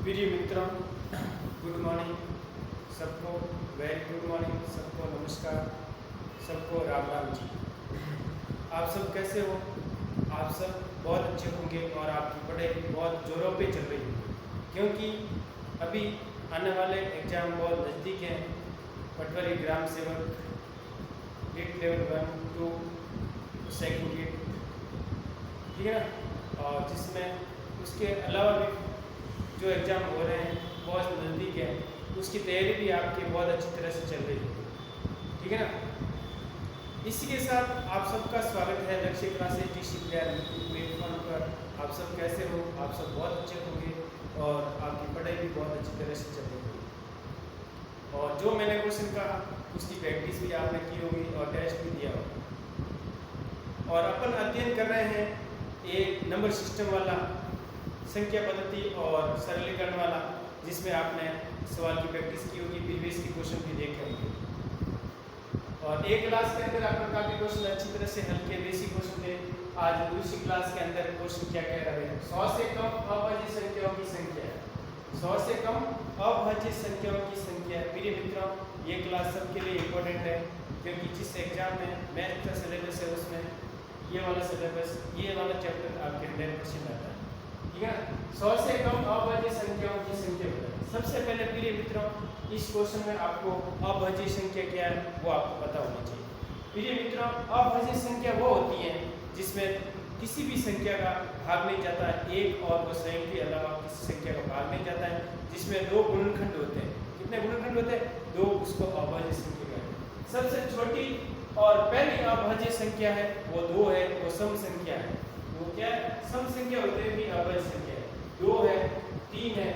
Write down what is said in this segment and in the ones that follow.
प्रिय मित्रों, good morning सबको, वेरी गुड मॉर्निंग सबको, नमस्कार सबको, राम राम जी। आप सब कैसे हो? आप सब बहुत अच्छे होंगे और आपकी पढ़ाई भी बहुत जोरों पे चल रही है, क्योंकि अभी आने वाले एग्ज़ाम बहुत नज़दीक हैं। पटवारी ग्राम सेवक गेट लेवल 1 2 सेकेंड गेट, ठीक है ना, और जिसमें उसके अलावा भी जो एग्ज़ाम हो रहे हैं बहुत नज़दीक है, उसकी तैयारी भी आपकी बहुत अच्छी तरह से चल रही है, ठीक है ना। इसी के साथ आप सबका स्वागत है लक्ष्य क्लासेस टीसी प्लेटफॉर्म पर। आप सब कैसे हो? आप सब बहुत अच्छे होंगे और आपकी पढ़ाई भी बहुत अच्छी तरह से चल रही है, और जो मैंने क्वेश्चन कहा उसकी प्रैक्टिस भी आपने की होगी और टेस्ट भी दिया होगा। और अपन अध्ययन कर रहे हैं एक नंबर सिस्टम वाला, संख्या पद्धति और सरलीकरण वाला, जिसमें आपने सवाल की प्रैक्टिस की होगी, प्रीवियस की क्वेश्चन भी देखे होंगे। और एक क्लास के अंदर आपने काफ़ी क्वेश्चन अच्छी तरह से हल किए, बेसिक क्वेश्चन थे। आज दूसरी क्लास के अंदर क्वेश्चन क्या कह रहा है? 100 से कम अभाज्य संख्याओं की संख्या, 100 से कम अभाज्य संख्याओं की संख्या। प्रिय मित्रों, ये क्लास सबके लिए इम्पोर्टेंट है, क्योंकि जिस एग्जाम में मैथ का सिलेबस है उसमें ये वाला सिलेबस, ये वाला चैप्टर आपके 100% आता है, ठीक है। 100 से कम अभाज्य संख्याओं की संख्या बताएं। सबसे पहले प्रिय मित्रों, इस क्वेश्चन में आपको अभाज्य संख्या क्या है वो आपको पता होना चाहिए। प्रिय मित्रों, अभाज्य संख्या वो होती है जिसमें किसी भी संख्या का भाग नहीं जाता है, एक और वो स्वयं के अलावा किसी संख्या का भाग नहीं जाता है, जिसमें दो गुणनखंड होते हैं। कितने गुणनखंड होते हैं? दो, उसको अभाज्य संख्या कहते हैं। सबसे छोटी और पहली अभाज्य संख्या है वो 2 है, वो सम संख्या है। वो क्या है? सम संख्या होते हैं भी अभाज्य संख्या है। 2 है, 3 है,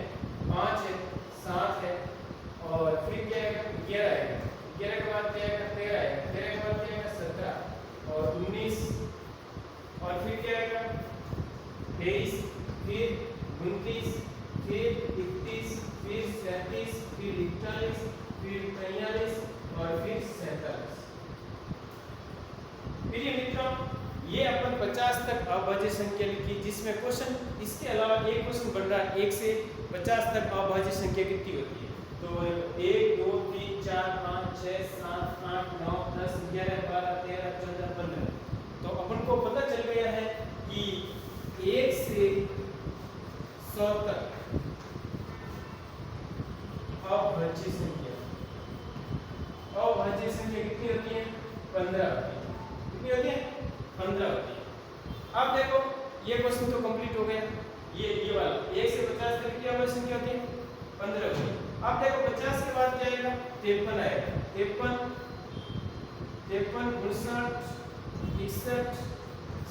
5 है, 7 है, और फिर क्या है? 11 है। 11 के बाद क्या है? 13 है। 13 के बाद क्या है? 17 और 19, और फिर क्या आएगा? 23, फिर 29, फिर 31, फिर 37, फिर 41, फिर 43 और फिर 47। प्रिय मित्रों, ये अपन 50 तक अभाज्य संख्या लिखी, जिसमें क्वेश्चन इसके अलावा एक क्वेश्चन बन रहा है 1 से 50 तक अभाज्य संख्या कितनी होती है। तो 1 2 3 4 5 6 7 8 9 10 11 12 13 14 15। तो अपन को पता चल गया है कि 1 से 100 तक अभाज्य संख्या, अभाज्य संख्या कितनी होती है? 15 होती है। कितनी होती है? 15 होती है। अब देखो, ये क्वेश्चन तो कंप्लीट हो गया। ये वाला 1 से 50 तक की अभाज्य संख्या होती है 15 होती है। अब देखो 50 के बाद क्या आएगा? 53 आएगा। 53 53 59 61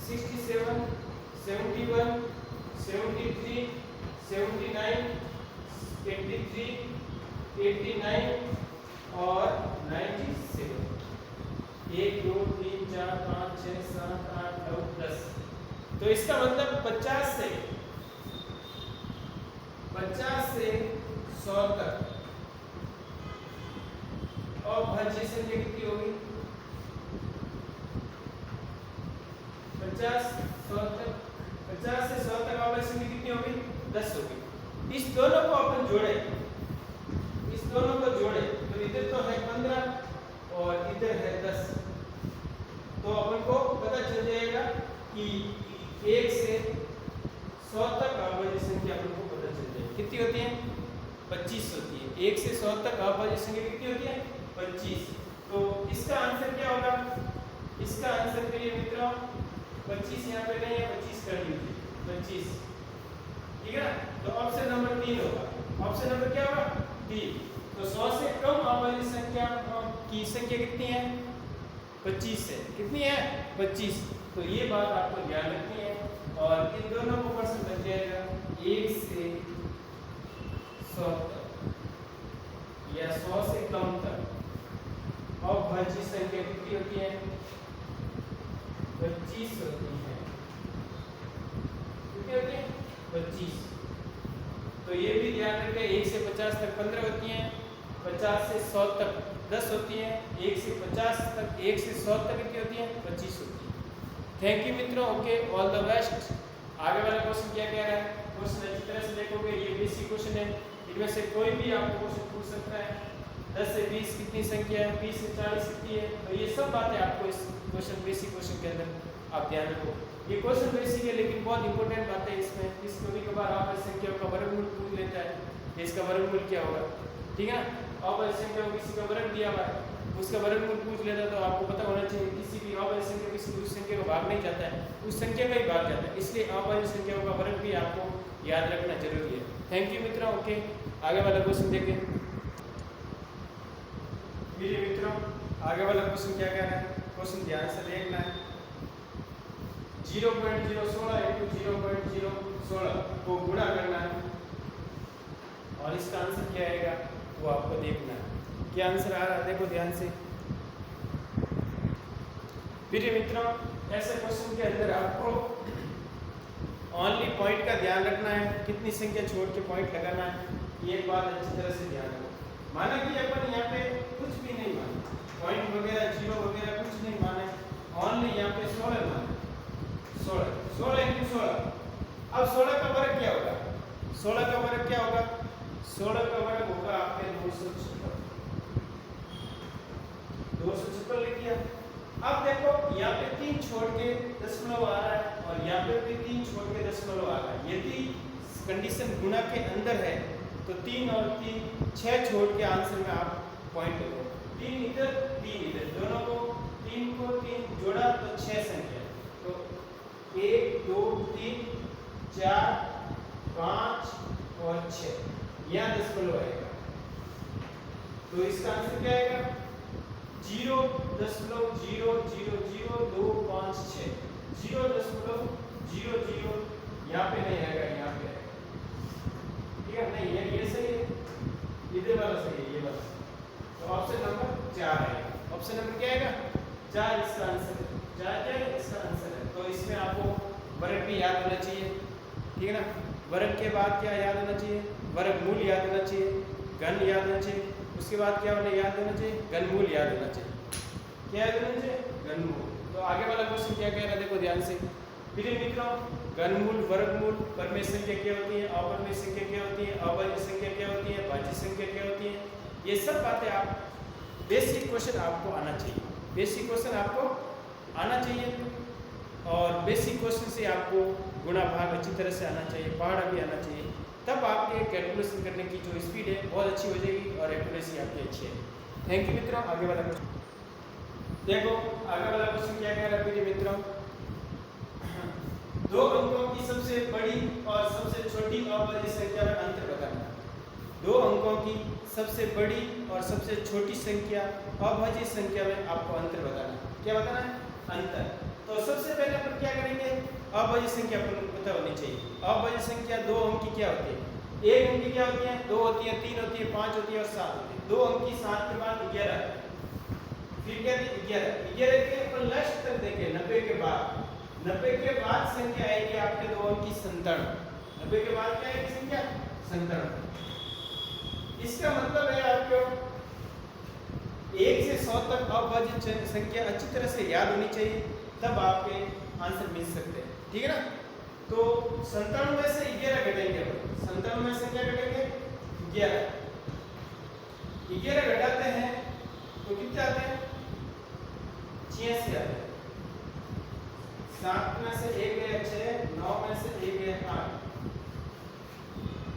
67 71 73 79 83 89 और 97। 1 2 3 4 5 6 7 8 9 10। तो इसका मतलब 50 से 100 तक अभाज्य संख्या कितनी होगी? 50 से 100 तक अभाज्य संख्या कितनी होगी? 10 होगी। इस दोनों को अपन जोड़े, इस दोनों को जोड़े तो इधर तो है 15 और इधर है 10। तो अपन को पता चल जाएगा कि 1 से 100 तक अभाज्य संख्या अपन को पता चल जाएगी। कितनी होती है? 25 होती है। 1 से 100 तक अभाज्य संख्या कितनी होती है? 25। तो इसका आंसर क्या होगा? इसका आंसर प्रिय मित्रों 25 यहाँ पे नहीं है, 25 कर लीजिए, 25, ठीक है ना। तो ऑप्शन नंबर 3 होगा। ऑप्शन नंबर क्या होगा? 3। तो 100 से कम अभाज्य संख्या की संख्या कितनी है? 25 है। कितनी है? 25। तो ये बात आपको ध्यान रखनी है, और इन दोनों को प्रश्न बन जाएगा 1 से 100 तक या 100 से कम तक अभाज्य संख्या कितनी होती है? 25 होती है। कितनी होती है? 25। तो ये भी ध्यान रखें, 1 से 50 तक 15 होती हैं, 50 से 100 तक 10 होती हैं, 1 से 50 तक 1 से 100 तक कितनी होती है? 25 होती है। थैंक यू मित्रों, ओके, ऑल द बेस्ट। आगे वाला क्वेश्चन क्या कह रहा है? क्वेश्चन अच्छी तरह से देखोगे, ये बेसिक क्वेश्चन है। इनमें से कोई भी आपको क्वेश्चन पूछ सकता है। 10 से 20 कितनी संख्या है, 20 से 40 कितनी है, तो ये सब बातें आपको इस क्वेश्चन बेसिक क्वेश्चन के अंदर आप ध्यान रखो। ये क्वेश्चन बेसिक है लेकिन बहुत इंपॉर्टेंट बात है इसमें। इस कभी कभार आप संख्या का वर्गमूल पूछ लेता है, इसका वर्गमूल क्या होगा, ठीक है ना। अवयव संख्या को किसी का वर्ग दिया हुआ है, उसका वर्गमूल पूछ लेता है तो आपको पता होना चाहिए किसी भी अवयव संख्या किसी दूसरी संख्या को भाग नहीं जाता है, उस संख्या का ही भाग जाता है, इसलिए अवयव संख्याओं का वर्ग भी आपको याद रखना जरूरी है। थैंक यू मित्रों। ओके, आगे वाला क्वेश्चन देखें। मेरे मित्रों आगे वाला क्वेश्चन क्या कह रहा है, क्वेश्चन ध्यान से देखना है। 0.016 × 0.016 को गुणा करना है और इसका आंसर क्या आएगा वो आपको देखना है। क्या आंसर आ रहा है देखो ध्यान से। प्रिय मित्रों ऐसे क्वेश्चन के अंदर आपको ओनली पॉइंट का ध्यान रखना है, कितनी संख्या छोड़ के पॉइंट लगाना है, ये बात अच्छी तरह से ध्यान रखो। माना कि अपन यहाँ पे कुछ भी नहीं माने, पॉइंट वगैरह जीरो वगैरह कुछ नहीं माने, ओनली यहाँ पे 16 माने, 16 × 16। अब 16 का वर्ग क्या होगा, 16 का वर्ग क्या होगा, 16 का वर्ग होगा आपके 256 लिख दिया। अब देखो यहाँ पे 3 छोड़ के दशमलव आ रहा है और यहाँ पे भी 3 छोड़ के दशमलव आ रहा है। यदि कंडीशन गुणा के अंदर है तो 3 और 3 6 छोड़ के आंसर में आप पॉइंट लो। 3 इधर 3 इधर, दोनों को 3 को 3 जोड़ा तो 6 संख्या, तो 1 2 3 4 5 और 6 यहाँ दशमलव आएगा। तो इसका आंसर क्या आएगा 0.0000256, 0.00 यहाँ पे नहीं आएगा, यहाँ पे आएगा, ठीक है। नहीं ये सही है, इधर वाला सही है, ये वाला। तो ऑप्शन नंबर 4 आएगा। ऑप्शन नंबर क्या आएगा 4, इसका आंसर है 4, क्या है इसका आंसर है। तो इसमें आपको वर्ग भी याद होना चाहिए, ठीक है ना। वर्ग के बाद क्या याद होना चाहिए, वर्गमूल याद होना चाहिए, घन याद होना चाहिए, उसके बाद क्या होना याद होना चाहिए, घनमूल याद होना चाहिए। क्या याद होना चाहिए, घनमूल। तो आगे वाला क्वेश्चन क्या कह रहा है देखो ध्यान से। प्रिय मित्रों घनमूल, वर्गमूल, परमेय संख्या क्या होती है, अपरमेय संख्या क्या होती है, अभाज्य संख्या क्या होती है, भाज्य संख्या क्या होती है, ये सब बातें आप बेसिक क्वेश्चन आपको आना चाहिए, बेसिक क्वेश्चन आपको आना चाहिए। और बेसिक क्वेश्चन से आपको गुणा भाग अच्छी तरह से आना चाहिए, पहाड़ा भी आना चाहिए, तब आपके कैलकुलेशन करने की जो स्पीड है बहुत अच्छी हो जाएगी और एक्यूरेसी आपकी अच्छी है। थैंक यू मित्रों। आगे वाला क्वेश्चन देखो, आगे वाला क्वेश्चन क्या कह रहा है प्रिय मित्रों। 2 अंकों की सबसे बड़ी और सबसे छोटी अभाज्य संख्या में अंतर बताना। 2 अंकों की सबसे बड़ी और सबसे छोटी संख्या अभाज्य संख्या में आपको अंतर बताना। क्या बताना है, अंतर। तो सबसे पहले अपन क्या करेंगे, अभाज्य संख्या अपन को पता होनी चाहिए। अभाज्य संख्या 2 अंक की क्या होती है, 1 अंक की क्या होती है, 2 होती है, 3 होती है, 5 होती है और 7 होती है। 2 अंक की 7 के बाद 11, फिर क्या थी 11 के अपन लास्ट तक देखें 90 के बाद, 90 के बाद संख्या आएगी आपके 2 अंक की 97। 90 के बाद क्या आएगी संख्या 97। इसका मतलब है आपको 1 से 100 तक अभाज्य संख्या अच्छी तरह से याद होनी चाहिए, तब आपके आंसर मिल सकते हैं, ठीक है ना। तो 97 में से 11 घटाएंगे, 97 में से क्या घटाएंगे 11, 11 घटाते हैं तो कितने आते हैं 86 आते हैं। 7 में से 1 गया 6, 9 में से 1 गया 8,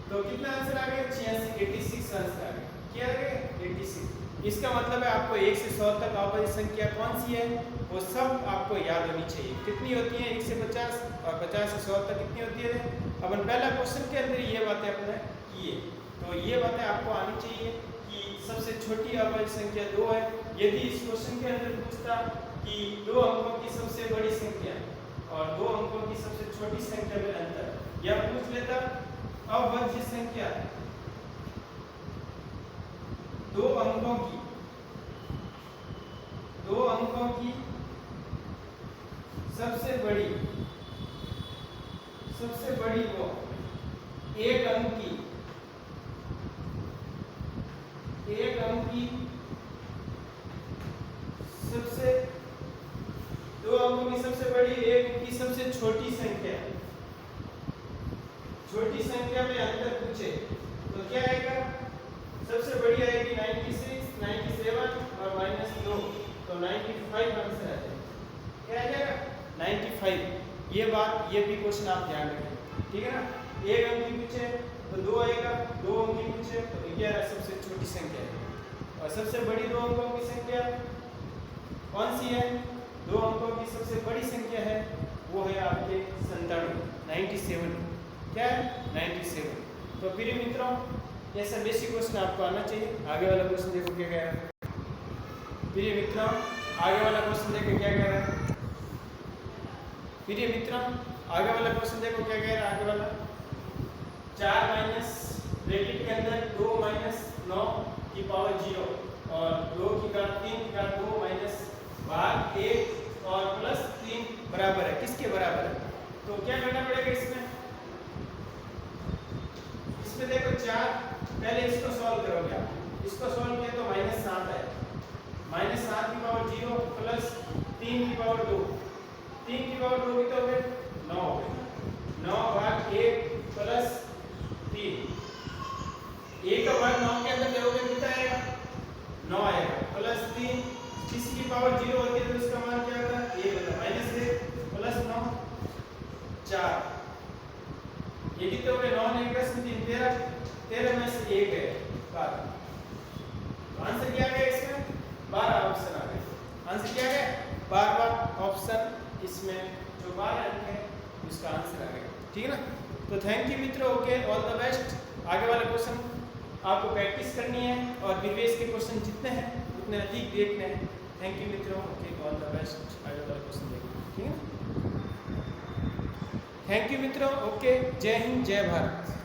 तो कितना आंसर आ गया 86 आंसर आ गया। क्या आ गया 86। इसका मतलब है आपको 1 से 100 तक अभाज्य संख्या कौन सी है वो सब आपको याद होनी चाहिए। कितनी होती है 1 से 50 और 50 से 100 तक कितनी होती है। अपन पहला क्वेश्चन के अंदर ये बातें अपने किए, तो ये बातें आपको आनी चाहिए कि सबसे छोटी अभाज्य संख्या 2 है। यदि इस क्वेश्चन के अंदर पूछता कि 2 अंकों की सबसे बड़ी संख्या और 2 अंकों की सबसे छोटी संख्या में अंतर, या पूछ लेता अभाज्य संख्या 2 अंकों की सबसे बड़ी वो 1 अंक की सबसे 2 अंकों की सबसे बड़ी 1 अंक की सबसे छोटी संख्या में अंतर पूछे तो क्या आएगा 95 आंसर आ जाएगा। क्या आ जाएगा 95। ये बात, ये भी क्वेश्चन आप ध्यान रखें, ठीक है ना। एक अंक की पूछे तो 2 आएगा, 2 अंक की पूछे तो 11 सबसे छोटी संख्या है। और सबसे बड़ी 2 अंकों की संख्या कौन सी है? 2 अंकों की सबसे बड़ी संख्या है वो है आपके 97 क्या है 97। तो प्रिय मित्रों ऐसा बेसिक क्वेश्चन आपको आना चाहिए। आगे वाला क्वेश्चन देखो क्या कह रहा है। प्रिय मित्रों आगे वाला क्वेश्चन देखो क्या कह रहा है। प्रिय मित्रों आगे वाला क्वेश्चन देखो क्या कह रहा है। आगे वाला 4 माइनस ब्रैकेट के अंदर 2 माइनस 9 की पावर 0 और 2 की घात 3 की घात 2 माइनस भाग 1 और प्लस 3 बराबर है किसके बराबर है? तो क्या करना पड़ेगा इसमें? इसमें देखो 4, पहले इसको सॉल्व करोगे आप। इसको सॉल्व किया तो -7 है, -7 की पावर 0 प्लस 3 की पावर 2, 3 की पावर 2 कितना हो गया 9 हो गया। 9 भाग 1 प्लस 3, 1 का भाग 9 के अंदर देखोगे कितना आएगा 9 आएगा प्लस 3, किसी की पावर 0 होती है तो इसका मान क्या होगा 1 होता है -1 प्लस 9 4। ये कितने हो गए 9 ने 10 में 3 13, 13 में से 1 है 12। तो आंसर क्या आ गया इसमें 12 ऑप्शन आ गया। आंसर क्या है 12 ऑप्शन इसमें जो 12 अंक है उसका आंसर आ गया, ठीक है ना। तो थैंक यू मित्रों, ओके ऑल द बेस्ट। आगे वाला क्वेश्चन आपको प्रैक्टिस करनी है और प्रीवियस के क्वेश्चन जितने हैं उतने अधिक देखने हैं। थैंक यू मित्रों, ओके ऑल द बेस्ट। आगे वाला क्वेश्चन देखिए, ठीक है। थैंक यू मित्रों, ओके। जय हिंद जय भारत।